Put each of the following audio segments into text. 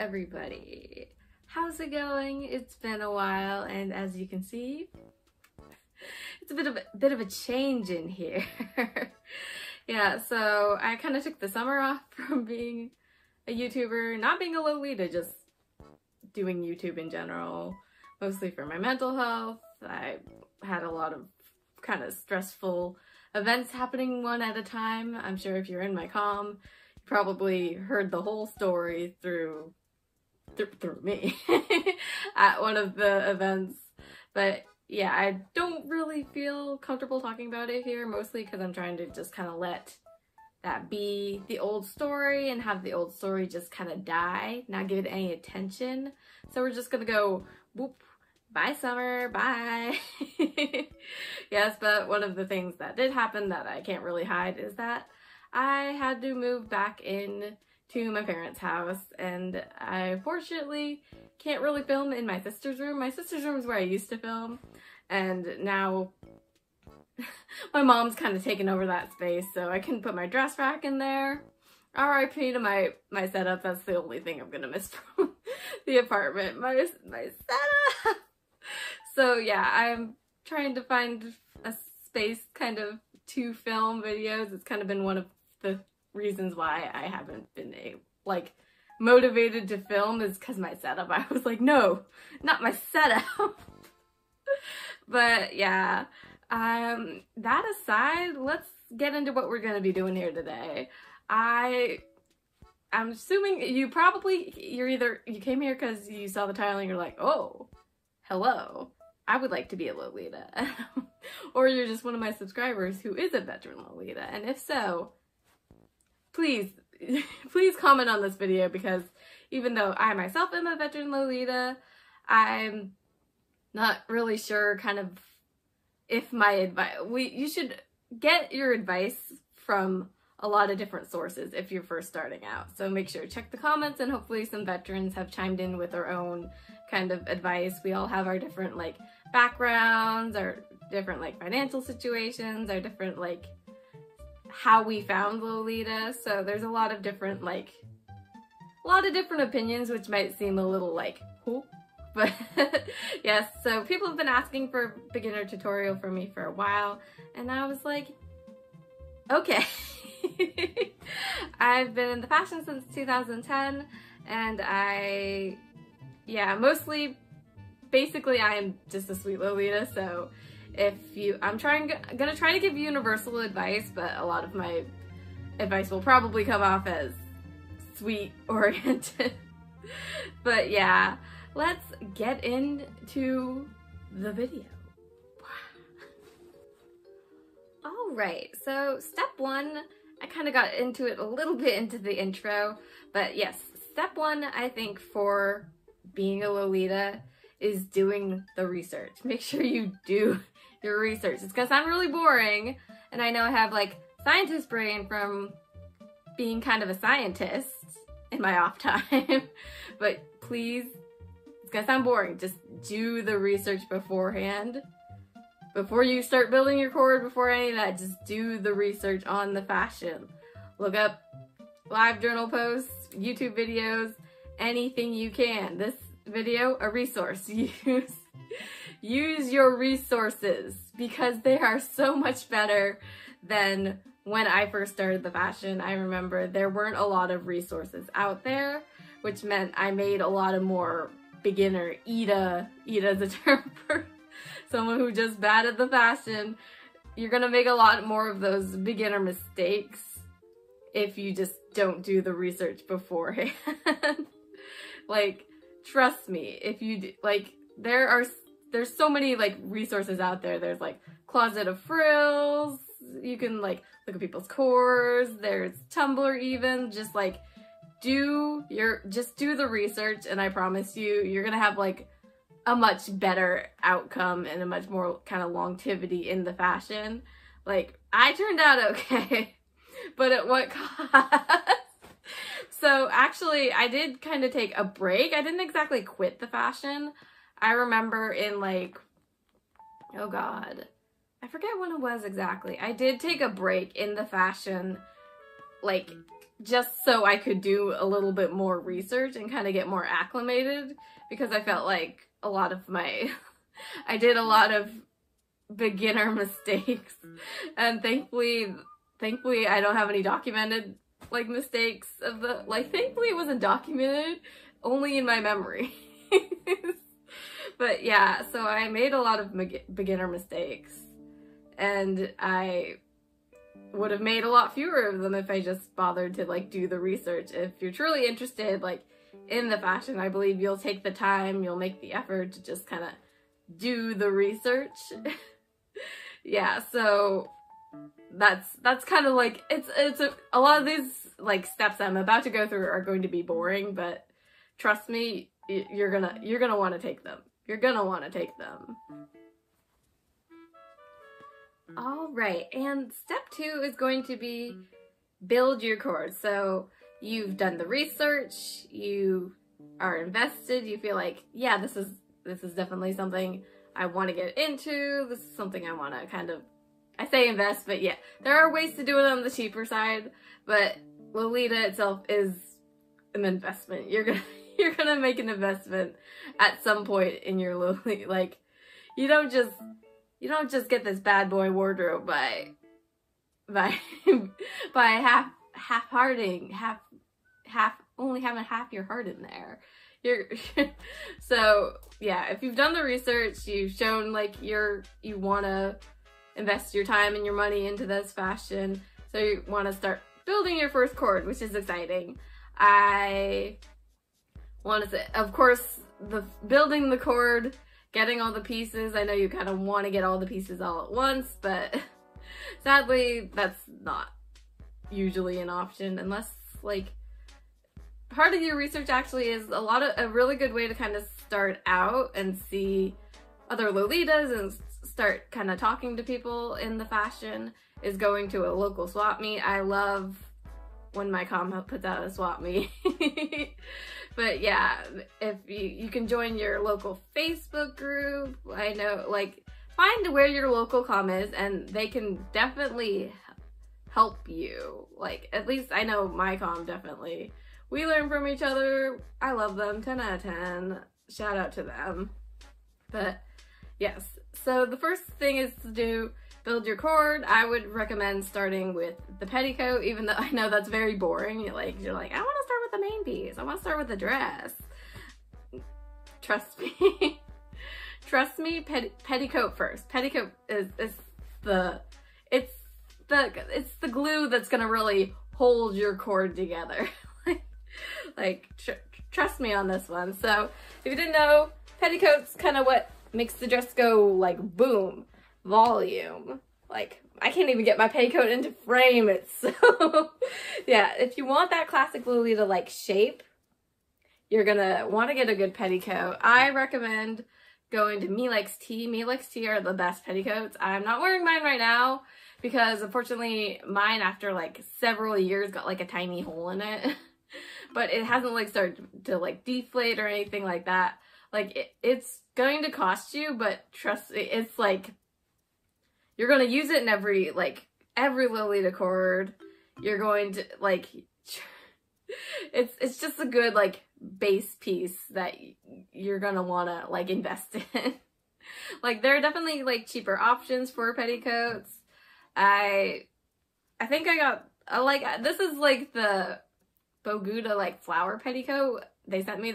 everybody. How's it going? It's been a while, and as you can see, it's a bit of a change in here. Yeah, so I kind of took the summer off from being a YouTuber, not being a Lolita, just doing YouTube in general, mostly for my mental health. I had a lot of kind of stressful events happening one at a time. I'm sure if you're in my comm, you probably heard the whole story through me at one of the events. But yeah, I don't really feel comfortable talking about it here, mostly because I'm trying to just kind of let that be the old story and have the old story just kind of die, not give it any attention. So we're just gonna go whoop, bye summer, bye. Yes, but one of the things that did happen that I can't really hide is that I had to move back in to my parents' house, and I fortunately can't really film in my sister's room. My sister's room is where I used to film, and now my mom's kind of taken over that space, so I can put my dress rack in there. RIP to my setup. That's the only thing I'm gonna miss from the apartment. My setup. So yeah, I'm trying to find a space kind of to film videos. It's kind of been one of the reasons why I haven't been motivated to film, is because my setup. I was like, no, not my setup. But yeah, that aside, let's get into what we're gonna be doing here today. I'm assuming you came here because you saw the title and you're like, oh, hello, I would like to be a Lolita. Or you're just one of my subscribers who is a veteran Lolita, and if so, please comment on this video, because even though I myself am a veteran Lolita, I'm not really sure kind of if my advice, you should get your advice from a lot of different sources if you're first starting out. So make sure to check the comments, and hopefully some veterans have chimed in with their own kind of advice. We all have our different backgrounds, our different financial situations, our different how we found Lolita. So there's a lot of different opinions, which might seem a little who? But yes, so people have been asking for a beginner tutorial from me for a while, and I was like, okay. I've been in the fashion since 2010, and basically I am just a sweet Lolita. So I'm gonna try to give universal advice, but a lot of my advice will probably come off as sweet oriented. But yeah, let's get into the video. Alright, so step one, I kind of got into it a little bit into the intro, but yes, step one, I think, for being a Lolita is doing the research. Make sure you do your research. It's gonna sound really boring, and I know I have scientist brain from being kind of a scientist in my off time, but please, it's gonna sound boring. Just do the research beforehand. Before you start building your cord, before any of that, just do the research on the fashion. Look up live journal posts, YouTube videos, anything you can. This video, a resource. Use your resources, because they are so much better than when I first started the fashion. I remember there weren't a lot of resources out there, which meant I made a lot of more beginner Ida is a term for someone who just bad at the fashion. You're gonna make a lot more of those beginner mistakes if you just don't do the research beforehand. Trust me, if you do, there's so many resources out there. There's Closet of Frills, you can look at people's cores, there's Tumblr even. Just do the research, and I promise you're gonna have a much better outcome and a much more kind of longevity in the fashion. I turned out okay, but at what cost? So actually, I did kind of take a break. I didn't exactly quit the fashion. I remember in oh god, I forget when it was exactly. I did take a break in the fashion like, just so I could do a little bit more research and kind of get more acclimated, because I felt like a lot of my, I did a lot of beginner mistakes, and thankfully I don't have any documented, like, mistakes of the, like, thankfully it wasn't documented, only in my memory. But yeah, so I made a lot of beginner mistakes, and I would have made a lot fewer of them if I just bothered to, like, do the research. If you're truly interested, like, in the fashion, I believe you'll take the time, you'll make the effort to just kind of do the research. Yeah, so that's kind of like, a lot of these, like, steps I'm about to go through are going to be boring, but trust me, you're gonna want to take them. You're gonna want to take them. Alright, and step 2 is going to be build your cord. So you've done the research, you are invested, you feel like, yeah, this is definitely something I want to get into, this is something I want to kind of, I say invest, but yeah, there are ways to do it on the cheaper side, but Lolita itself is an investment. You're gonna make an investment at some point in your Lolita. Like, you don't just get this bad boy wardrobe by only having half your heart in there. So yeah, if you've done the research, you've shown, like, you want to invest your time and your money into this fashion, so you want to start building your first cord, which is exciting. I want to say, of course, building the cord, getting all the pieces. I know you kind of want to get all the pieces all at once, but sadly, that's not usually an option unless, like, part of your research actually is a really good way to kind of start out and see other Lolitas and start kind of talking to people in the fashion is going to a local swap meet. I love when my com puts out a swap meet. But yeah, if you can join your local Facebook group, I know, like, find where your local com is, and they can definitely help you. Like, at least I know my com definitely. We learn from each other. I love them. 10 out of 10. Shout out to them. But yes, so the first thing is to build your cord. I would recommend starting with the petticoat, even though I know that's very boring. You're like, I want to start with the main piece. I want to start with the dress. Trust me. Trust me, petticoat first. Petticoat is the glue that's gonna really hold your cord together. Trust me on this one. So if you didn't know, petticoat's kind of what makes the dress go, like, boom, volume. Like, I can't even get my petticoat into frame. It's so yeah, if you want that classic Lolita, like, shape, you're gonna want to get a good petticoat. I recommend going to Me Likes Tea. Me Likes Tea are the best petticoats. I'm not wearing mine right now because, unfortunately, mine, after, like, several years, got, like, a tiny hole in it. But it hasn't, like, started to, like, deflate or anything like that. Like, it's going to cost you, but trust me, it's, like, you're going to use it in every Lolita cord. You're going to, like, it's just a good, like, base piece that you're going to want to, like, invest in. Like, there are definitely, like, cheaper options for petticoats. I think I got, this is, like, the Boguda, like, flower petticoat. They sent me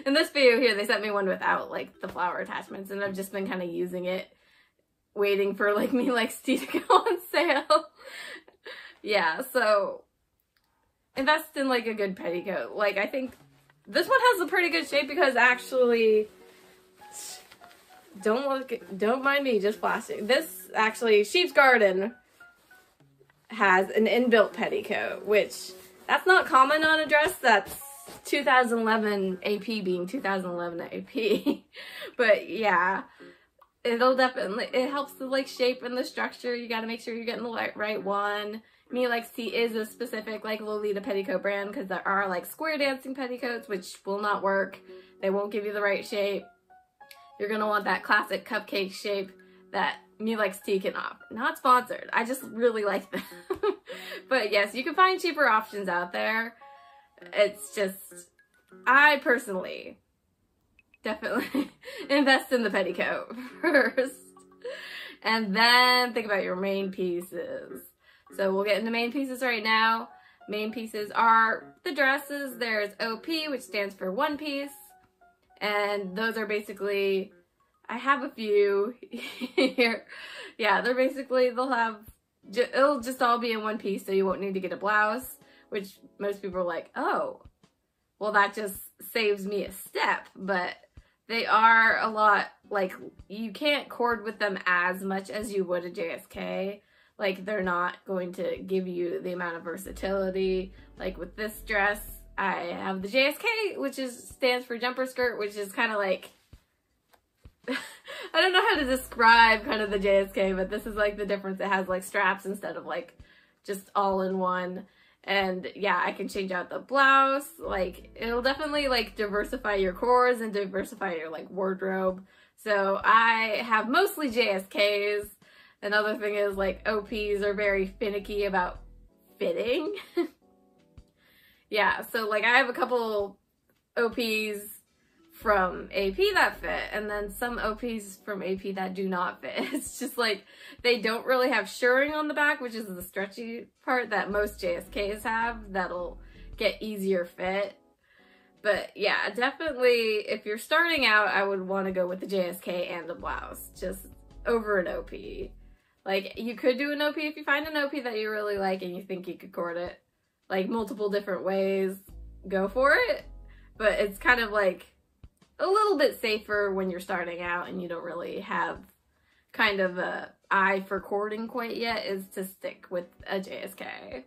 in this video here, they sent me one without, like, the flower attachments, and I've just been kind of using it, waiting for, like, Me Likes Tea to go on sale. Yeah, so invest in, like, a good petticoat. Like, I think this one has a pretty good shape because, actually, don't mind me just flashing. This, actually, Sheep's Garden has an inbuilt petticoat, which, that's not common on a dress that's 2011 AP being 2011 AP. But yeah, it helps the, like, shape and the structure. You gotta make sure you're getting the right one. Me Likes Tea is a specific, like, Lolita petticoat brand, because there are, like, square dancing petticoats, which will not work. They won't give you the right shape. You're gonna want that classic cupcake shape that Me Likes Tea can offer. Not sponsored. I just really like them. But yes, you can find cheaper options out there. It's just, I personally definitely invest in the petticoat first. And then think about your main pieces. So we'll get into main pieces right now. Main pieces are the dresses. There's OP, which stands for one piece. And those are basically, I have a few here. Yeah, they're basically, it'll just all be in one piece, so you won't need to get a blouse, which most people are like, oh, well, that just saves me a step. But they are a lot, like, you can't cord with them as much as you would a JSK. Like, they're not going to give you the amount of versatility. Like, with this dress, I have the JSK, which stands for jumper skirt, which is kind of like, I don't know how to describe kind of the JSK, but this is like the difference. It has like straps instead of like just all in one. And yeah, I can change out the blouse. Like, it'll definitely like diversify your cords and diversify your like wardrobe. So I have mostly JSKs. Another thing is like OPs are very finicky about fitting. Yeah, so like I have a couple OPs from AP that fit, and then some OPs from AP that do not fit. It's just like they don't really have shirring on the back, which is the stretchy part that most JSKs have. That'll get easier fit. But yeah, definitely if you're starting out, I would want to go with the JSK and the blouse, just over an OP. Like, you could do an OP if you find an OP that you really like and you think you could cord it like multiple different ways, go for it. But it's kind of like a little bit safer when you're starting out and you don't really have kind of a eye for cording quite yet, is to stick with a JSK.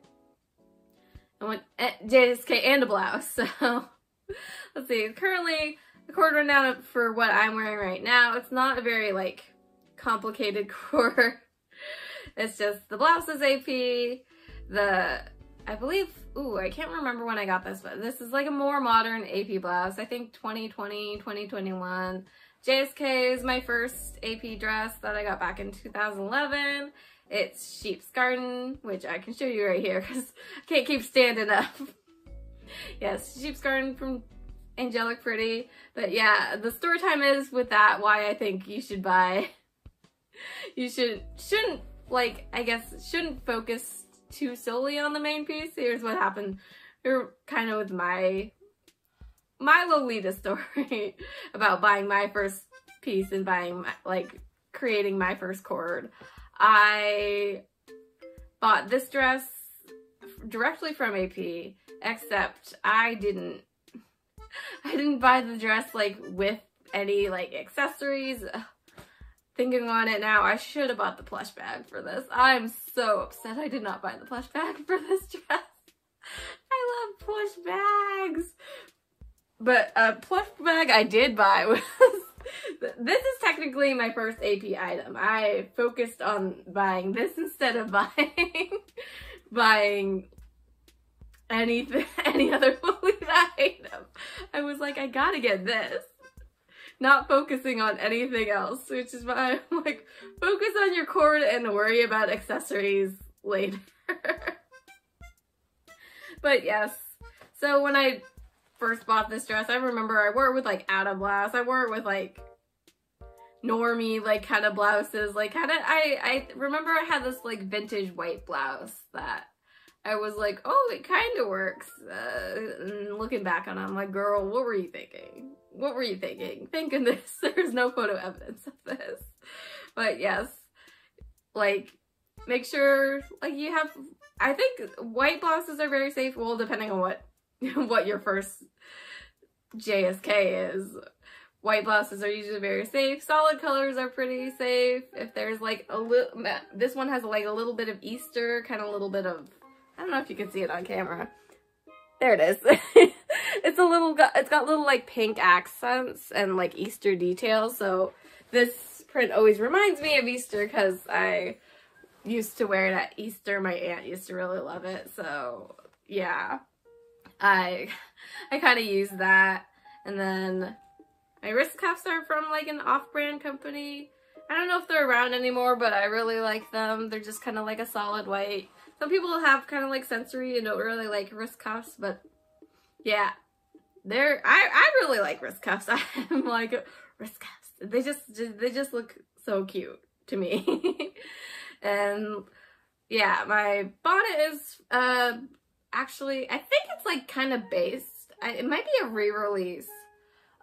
I want JSK and a blouse. So let's see, currently the cord rundown for what I'm wearing right now, it's not a very like complicated cord. It's just the blouse is AP, I believe, ooh, I can't remember when I got this, but this is like a more modern AP blouse. I think 2020, 2021. JSK is my first AP dress that I got back in 2011. It's Sheep's Garden, which I can show you right here because I can't keep standing up. Yes, Sheep's Garden from Angelic Pretty. But yeah, the story time is with that, why I think you should buy. You shouldn't, like, I guess, shouldn't focus too solely on the main piece. Here's what happened. You're kind of with my Lolita story about buying my first piece and buying, like, creating my first cord. I bought this dress directly from AP, except I didn't buy the dress, like, with any, like, accessories. Thinking on it now, I should have bought the plush bag for this. I'm so upset I did not buy the plush bag for this dress. I love plush bags. But a plush bag I did buy was, this is technically my first AP item. I focused on buying this instead of buying any other Lolita item. I was like, I gotta get this. Not focusing on anything else, which is why I'm like, focus on your cord and worry about accessories later. But yes, so when I first bought this dress, I remember I wore it with like out of blouse. I wore it with like normie like kind of blouses, like kind of, I remember I had this like vintage white blouse that I was like, oh, it kind of works. And looking back on it, I'm like, girl, what were you thinking? What were you thinking? Thank goodness there's no photo evidence of this. But yes, like, make sure, like, you have, I think white blouses are very safe, well, depending on what your first JSK is. White blouses are usually very safe. Solid colors are pretty safe. If there's like a little, this one has like a little bit of Easter, kind of a little bit of, I don't know if you can see it on camera. There it is. It's got little like pink accents and like Easter details. So this print always reminds me of Easter because I used to wear it at Easter. My aunt used to really love it. So yeah, I kind of use that. And then my wrist cuffs are from like an off-brand company. I don't know if they're around anymore, but I really like them. They're just kind of like a solid white. Some people have kind of like sensory and don't really like wrist cuffs, but yeah, I really like wrist cuffs. I'm like, wrist cuffs. They just look so cute to me. And yeah, my bonnet is actually, I think it's like kind of based. It might be a re-release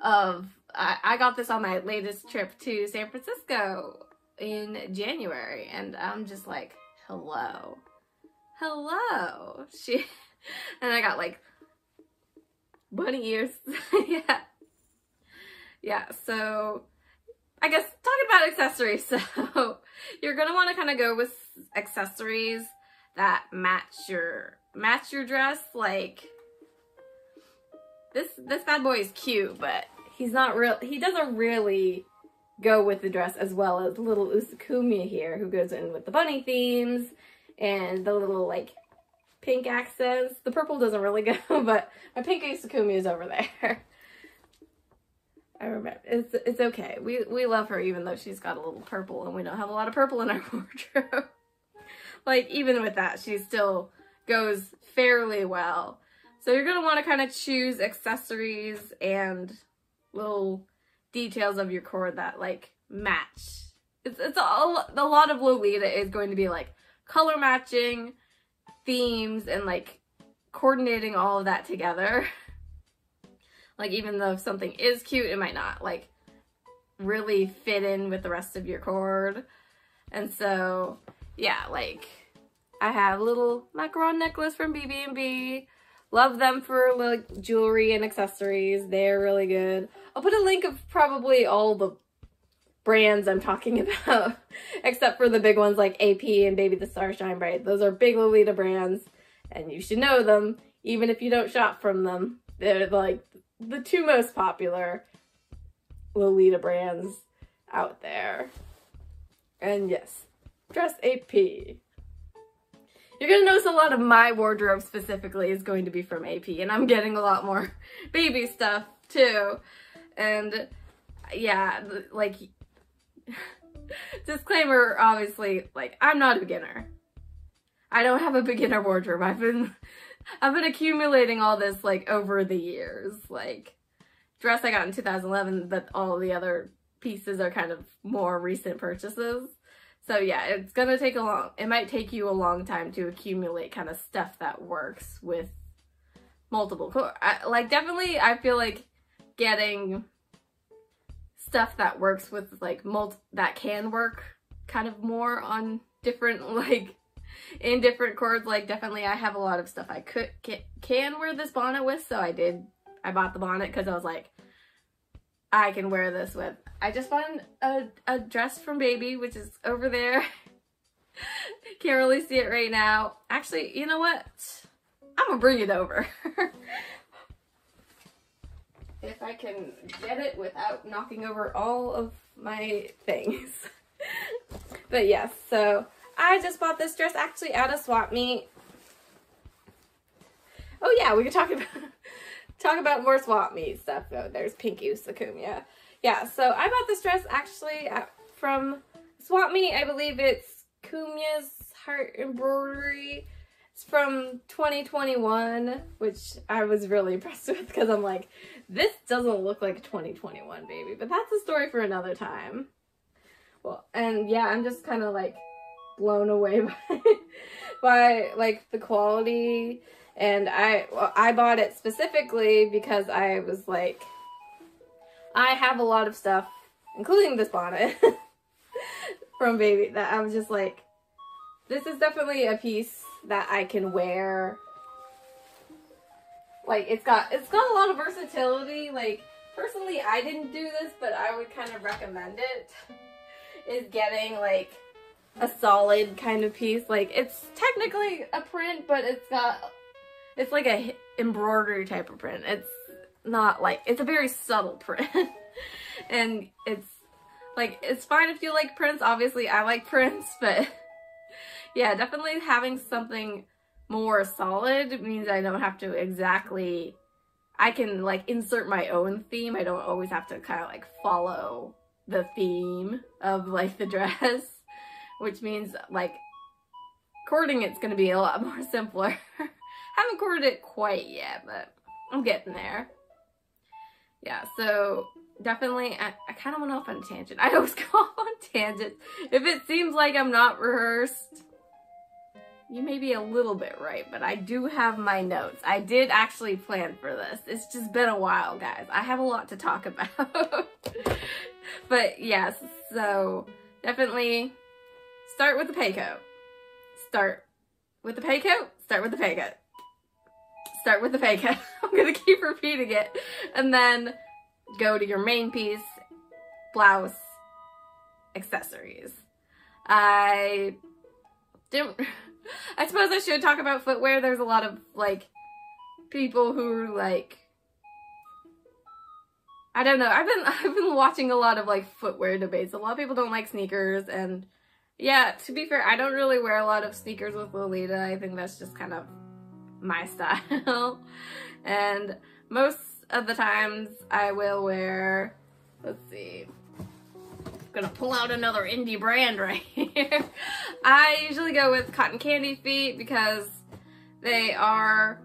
of, I got this on my latest trip to San Francisco in January, and I'm just like, hello. And I got like bunny ears. Yeah, so I guess talking about accessories, so you're gonna want to kind of go with accessories that match your dress. Like this bad boy is cute, but he doesn't really go with the dress as well as little Usakumya here, who goes in with the bunny themes and the little like pink accents. The purple doesn't really go, but my pink Usakumya is over there. I remember, it's okay. We love her even though she's got a little purple and we don't have a lot of purple in our wardrobe. Like even with that, she still goes fairly well. So you're going to want to kind of choose accessories and little details of your cord that like match. It's a lot of Lolita is going to be like color matching, themes, and like coordinating all of that together. Like even though something is cute, it might not like really fit in with the rest of your cord. And so yeah, like I have a little macaron necklace from BB&B. Love them for like jewelry and accessories. They're really good. I'll put a link of probably all the brands I'm talking about, except for the big ones like AP and Baby the Star Shine Bright. Those are big Lolita brands, and you should know them, even if you don't shop from them. They're like the two most popular Lolita brands out there. And yes, Dress AP. You're going to notice a lot of my wardrobe specifically is going to be from AP, and I'm getting a lot more baby stuff too. And yeah, like, disclaimer, obviously, like, I'm not a beginner. I don't have a beginner wardrobe. I've been accumulating all this, like, over the years. Like, dress I got in 2011, but all the other pieces are kind of more recent purchases. So yeah, it's gonna take it might take you a long time to accumulate kind of stuff that works with multiple definitely I feel like getting stuff that works with like that can work kind of more on different like in different cords. Like definitely I have a lot of stuff I can wear this bonnet with, so I bought the bonnet because I was like, I can wear this with. I just bought a dress from Baby, which is over there. Can't really see it right now. Actually, you know what? I'm gonna bring it over. If I can get it without knocking over all of my things. But yes, so I just bought this dress actually at a swap meet. Oh yeah, we can talk about more swap meet stuff. Oh, there's Pink Usakumya. Yeah, so I bought this dress actually from swap meet. I believe it's Kumya's Heart Embroidery. It's from 2021, which I was really impressed with because I'm like, this doesn't look like 2021, baby. But that's a story for another time. Well, and yeah, I'm just kind of like blown away by like the quality. And I bought it specifically because I was like, I have a lot of stuff, including this bonnet from Baby, that I was just like, this is definitely a piece that I can wear. Like it's got a lot of versatility. Like personally, I didn't do this, but I would kind of recommend it. Is getting like a solid kind of piece. Like it's technically a print, but it's like a embroidery type of print. It's not like, it's a very subtle print. And it's like, it's fine if you like prints. Obviously I like prints, but yeah, definitely having something more solid means I don't have to exactly, I can like insert my own theme. I don't always have to kind of like follow the theme of like the dress, which means like cording it's gonna be a lot more simpler. Haven't corded it quite yet, but I'm getting there. Yeah, so definitely, I kind of went off on a tangent. I always go off on tangents. If it seems like I'm not rehearsed, you may be a little bit right, but I do have my notes. I did actually plan for this. It's just been a while, guys. I have a lot to talk about. But yes, so definitely start with the pay coat. Start with the pay coat. Start with the pay coat. Start with the pay coat. I'm gonna keep repeating it. And then go to your main piece, blouse, accessories. I suppose I should talk about footwear. There's a lot of like people who like, I don't know. I've been watching a lot of like footwear debates. A lot of people don't like sneakers, and yeah, to be fair, I don't really wear a lot of sneakers with Lolita. I think that's just kind of my style. And most of the times I will wear, let's see, I'm gonna pull out another indie brand right here. I usually go with cotton candy feet because they are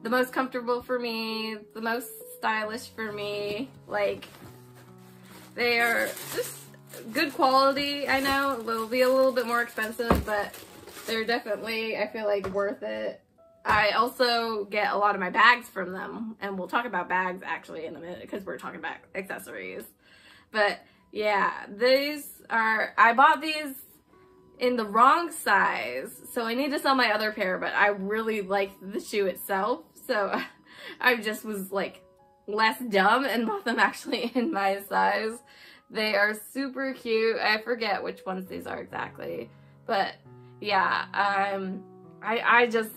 the most comfortable for me, the most stylish for me. Like, they are just good quality. I know they'll be a little bit more expensive, but they're definitely, I feel like, worth it. I also get a lot of my bags from them, and we'll talk about bags actually in a minute because we're talking about accessories. But yeah, these are, I bought these in the wrong size, so I need to sell my other pair, but I really like the shoe itself, so I just was like less dumb and bought them actually in my size. They are super cute. I forget which ones these are exactly, but yeah, I just,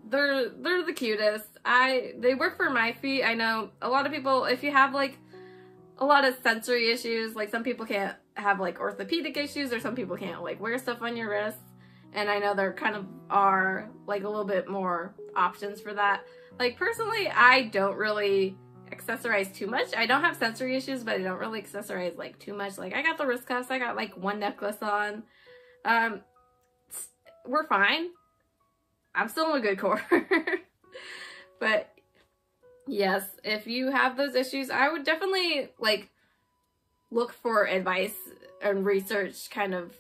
they're the cutest. They work for my feet. I know a lot of people, if you have like a lot of sensory issues, like some people can't have like orthopedic issues, or some people can't like wear stuff on your wrists, and I know there kind of are like a little bit more options for that. Like personally, I don't really accessorize too much. I don't have sensory issues, but I don't really accessorize like too much. Like I got the wrist cuffs, I got like one necklace on. We're fine. I'm still in a good core. But yes, if you have those issues, I would definitely like look for advice and research kind of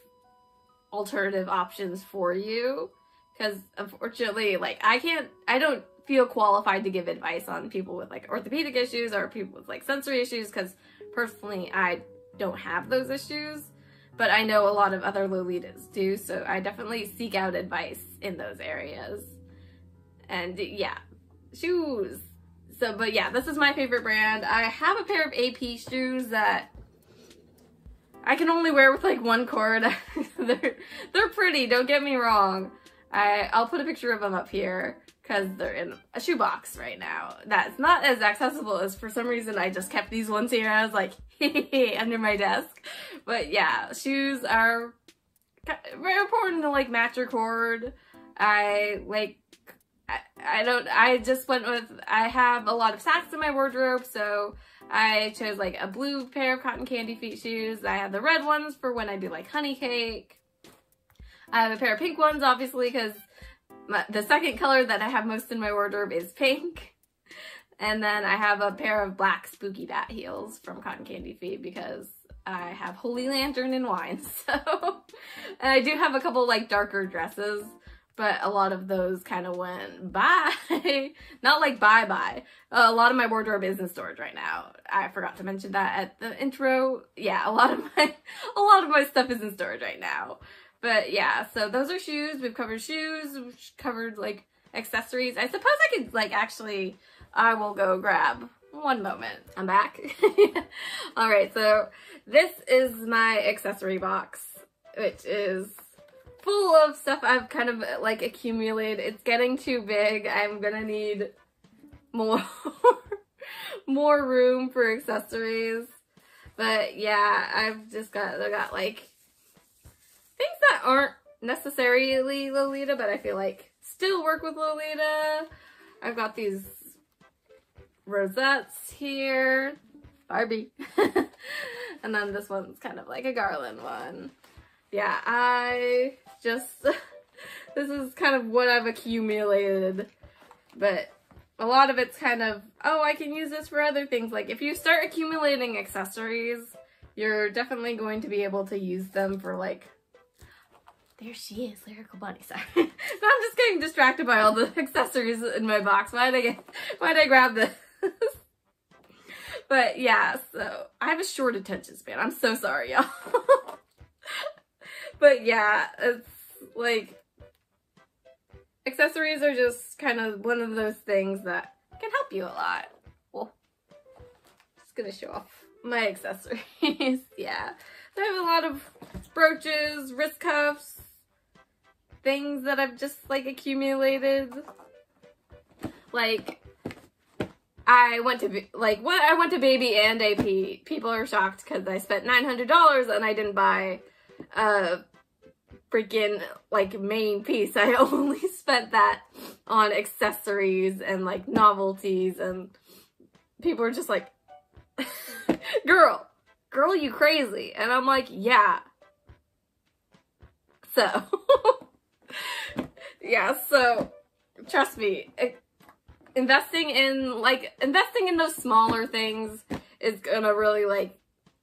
alternative options for you, because unfortunately, like I don't feel qualified to give advice on people with like orthopedic issues or people with like sensory issues, because personally I don't have those issues, but I know a lot of other Lolitas do, so I definitely seek out advice in those areas. And yeah, shoes. So, but yeah, this is my favorite brand. I have a pair of AP shoes that I can only wear with like one cord. They're pretty, don't get me wrong. I'll put a picture of them up here because they're in a shoebox right now. That's not as accessible as, for some reason, I just kept these ones here. I was like, under my desk. But yeah, shoes are very important to like match your cord. I just went with, I have a lot of sacks in my wardrobe, so I chose like a blue pair of cotton candy feet shoes. I have the red ones for when I do like honey cake. I have a pair of pink ones, obviously, because the second color that I have most in my wardrobe is pink. And then I have a pair of black spooky bat heels from Cotton Candy Feet because I have Holy Lantern and wine. So, and I do have a couple like darker dresses, but a lot of those kind of went bye. Not like bye-bye. A lot of my wardrobe is in storage right now. I forgot to mention that at the intro. Yeah, a lot of my stuff is in storage right now. But yeah, so those are shoes. We've covered shoes. We've covered like accessories. I suppose I could like actually, I will go grab one moment. I'm back. All right, so this is my accessory box, which is full of stuff I've kind of like accumulated. It's getting too big. I'm gonna need more more room for accessories. But yeah, I got like things that aren't necessarily Lolita, but I feel like still work with Lolita. I've got these rosettes here. Barbie. And then this one's kind of like a garland one. Yeah, this is kind of what I've accumulated, but a lot of it's kind of, oh, I can use this for other things. Like, if you start accumulating accessories, you're definitely going to be able to use them for, like, there she is, Lyrical Bunny, sorry. No, I'm just getting distracted by all the accessories in my box. Why'd I grab this? But yeah, so I have a short attention span. I'm so sorry, y'all. But yeah, it's like, accessories are just kind of one of those things that can help you a lot. Well, just gonna show off my accessories. Yeah, so I have a lot of brooches, wrist cuffs, things that I've just like accumulated. Like, I went to Baby and AP. People are shocked because I spent $900 and I didn't buy a freaking like main piece. I only spent that on accessories and like novelties, and people are just like, girl, you crazy. And I'm like, yeah. So, yeah, so trust me, investing in those smaller things is gonna really like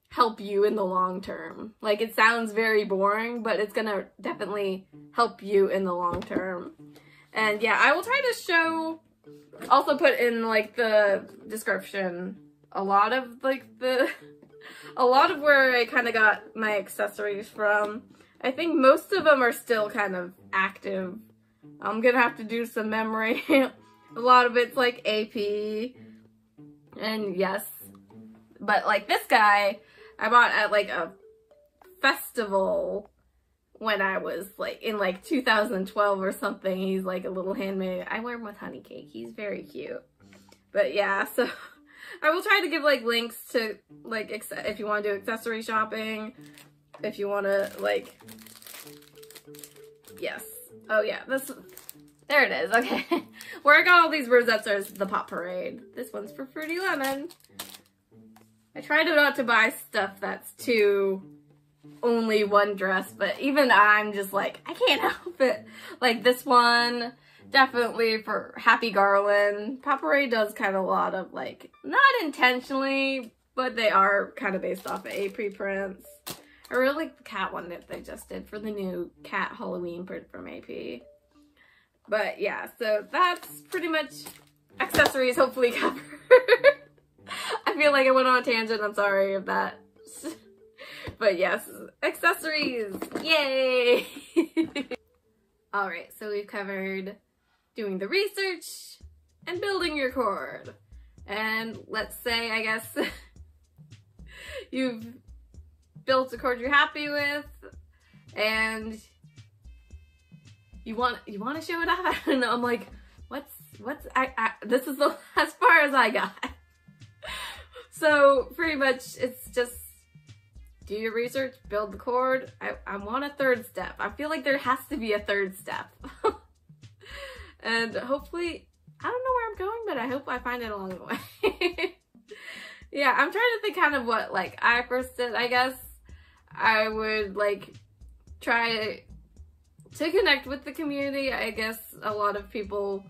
help you in the long term. Like, it sounds very boring, but it's gonna definitely help you in the long term. And yeah, I will try to also put in like the description a lot of where I kind of got my accessories from. I think most of them are still kind of active. I'm gonna have to do some memory. A lot of it's like AP, and yes, but like this guy I bought at like a festival when I was like in like 2012 or something. He's like a little handmade. I wear him with honey cake. He's very cute. But yeah, so I will try to give like links to like if you want to do accessory shopping, if you want to like, yes. Oh yeah, there it is, okay. Where I got all these rosettes is the Pop Parade. This one's for Fruity Lemon. I tried not to buy stuff that's too only one dress, but even I'm just like, I can't help it. Like this one, definitely for Happy Garland. Pop Parade does kind of a lot of like, not intentionally, but they are kind of based off of AP prints. I really like the cat one that they just did for the new cat Halloween print from AP. But yeah, so that's pretty much accessories hopefully covered. I feel like I went on a tangent, I'm sorry if that. But yes, accessories, yay! Alright, so we've covered doing the research and building your cord. And let's say, I guess, you've built a cord you're happy with, and you want to show it off. I don't know. I'm like, this is as far as I got. So pretty much it's just do your research, build the cord. I want a third step. I feel like there has to be a third step. And hopefully, I don't know where I'm going, but I hope I find it along the way. Yeah, I'm trying to think kind of what like I first did. I guess I would like try to connect with the community. I guess a lot of people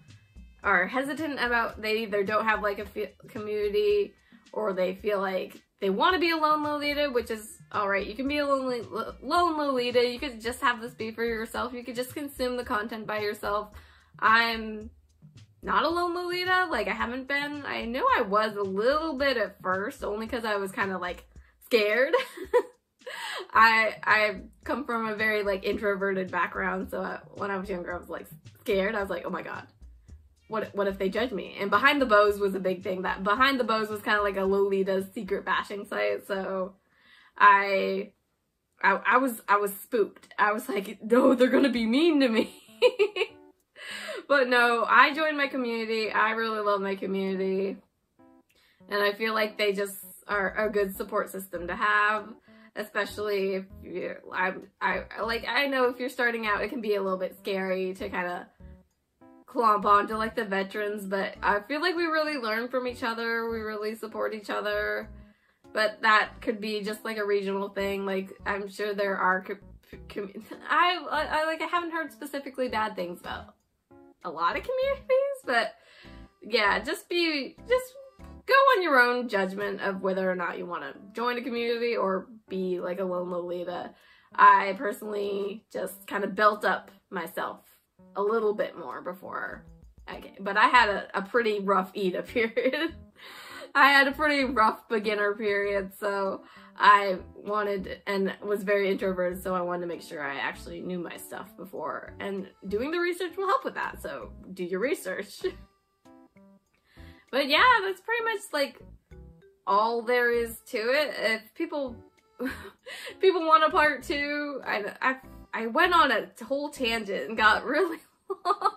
are hesitant about, they either don't have like a community, or they feel like they want to be a lone Lolita, which is alright. You can be a lone Lolita. You could just have this be for yourself. You could just consume the content by yourself. I'm not a lone Lolita. Like, I haven't been. I know I was a little bit at first, only because I was kind of like scared. I come from a very like introverted background, so when I was younger I was like scared. I was like, oh my god, what if they judge me? And Behind the Bows was a big thing. That Behind the Bows was kind of like a Lolita's secret bashing site, so I was spooked. I was like, no, they're gonna be mean to me. But no, I joined my community. I really love my community, and I feel like they just are a good support system to have. Especially if you're, I know if you're starting out, it can be a little bit scary to kind of clomp onto like the veterans, but I feel like we really learn from each other. We really support each other. but that could be just like a regional thing. Like, I'm sure there are, I haven't heard specifically bad things about a lot of communities, but yeah, just go on your own judgment of whether or not you want to join a community or be like a lone Lolita. I personally just kind of built up myself a little bit more before I came. But I had a pretty rough Eda period. I had a pretty rough beginner period, so I wanted and was very introverted, so I wanted to make sure I actually knew my stuff before. And doing the research will help with that, so do your research. But yeah, that's pretty much like all there is to it. If people want a part 2, I went on a whole tangent and got really long.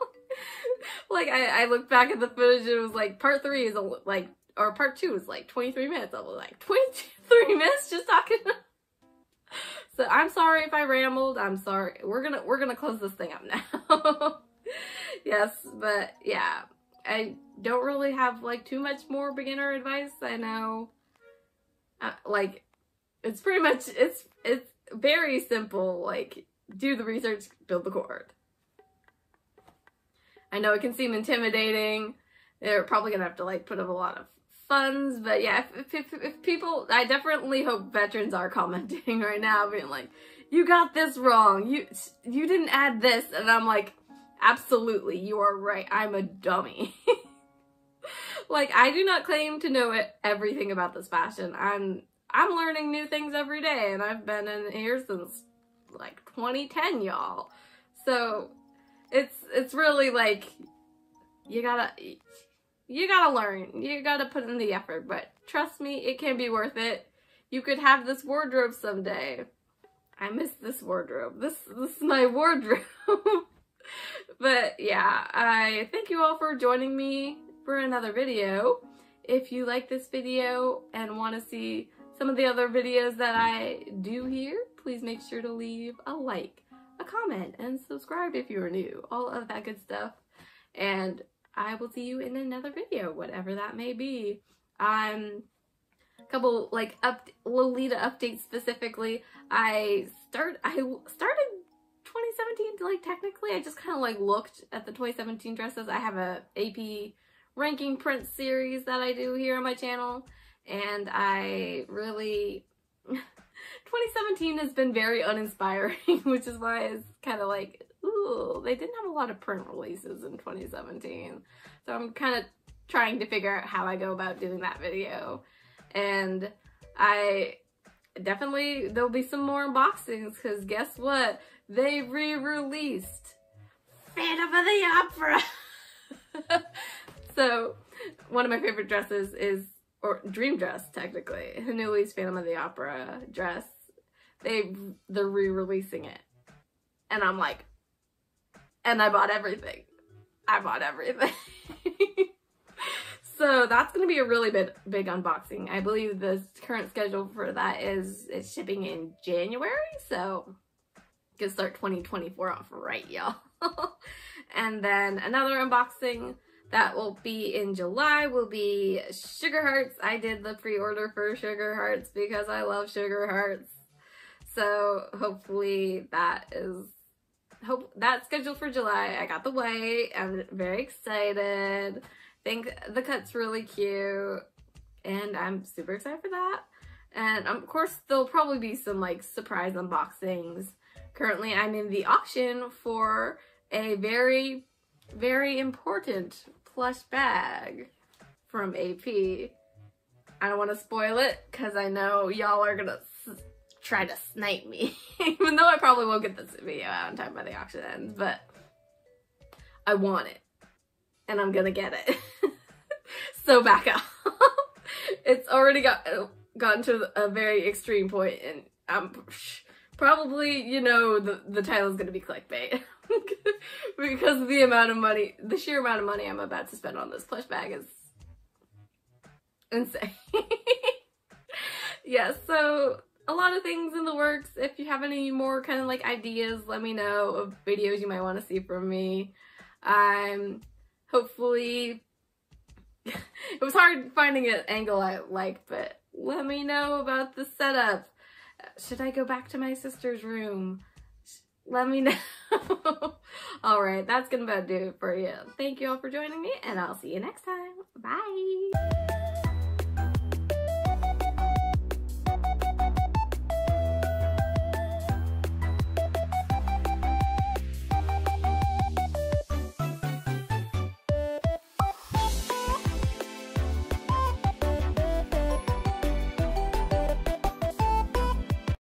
Like I looked back at the footage and it was like part 3 is like, or part 2 is like 23 minutes. I was like 23 minutes just talking. So I'm sorry if I rambled. I'm sorry. We're gonna close this thing up now. Yes, but yeah. I don't really have like too much more beginner advice. I know, like, it's pretty much, it's very simple. Like, do the research, build the cord. I know it can seem intimidating. They're probably gonna have to like put up a lot of funds, but yeah, if people, I definitely hope veterans are commenting right now, being like, you got this wrong. You didn't add this, and I'm like, absolutely, you are right. I'm a dummy. Like, I do not claim to know everything about this fashion. I'm learning new things every day, and I've been in here since like 2010, y'all. So it's really like you gotta learn. You gotta put in the effort. But trust me, it can be worth it. You could have this wardrobe someday. I miss this wardrobe. This is my wardrobe. But yeah, I thank you all for joining me for another video. If you like this video and want to see some of the other videos that I do here, please make sure to leave a like, a comment, and subscribe if you are new. All of that good stuff. And I will see you in another video, whatever that may be. A couple like Lolita updates specifically. I started 2017, like technically. I just kind of like looked at the 2017 dresses. I have a AP ranking print series that I do here on my channel, and I really 2017 has been very uninspiring, which is why it's kind of like, ooh, they didn't have a lot of print releases in 2017. So I'm kind of trying to figure out how I go about doing that video. And there'll be some more unboxings, because guess what? They re-released Phantom of the Opera. So one of my favorite dresses is, or dream dress technically, Hanuli's Phantom of the Opera dress. They're re-releasing it. And I'm like, and I bought everything. I bought everything. So that's going to be a really big unboxing. I believe the current schedule for that is shipping in January. So you can start 2024 off right, y'all. And then another unboxing that will be in July will be Sugar Hearts. I did the pre-order for Sugar Hearts because I love Sugar Hearts. So hopefully that's scheduled for July. I got the white. I'm very excited. I think the cut's really cute, and I'm super excited for that. And of course, there'll probably be some like surprise unboxings. Currently, I'm in the auction for a very, very important plush bag from AP. I don't want to spoil it because I know y'all are gonna try to snipe me, even though I probably won't get this video out in time by the auction ends, but I want it, and I'm gonna get it. So back up. It's already gotten to a very extreme point, and I'm probably, you know, the title is gonna be clickbait. Because of the amount of money, the sheer amount of money I'm about to spend on this plush bag is insane. Yeah, so a lot of things in the works. If you have any more kind of like ideas, let me know of videos you might want to see from me. Hopefully, it was hard finding an angle I liked, but Let me know about the setup. Should I go back to my sister's room? Let me know. All right, that's gonna about do it for you. Thank you all for joining me, and I'll see you next time. Bye.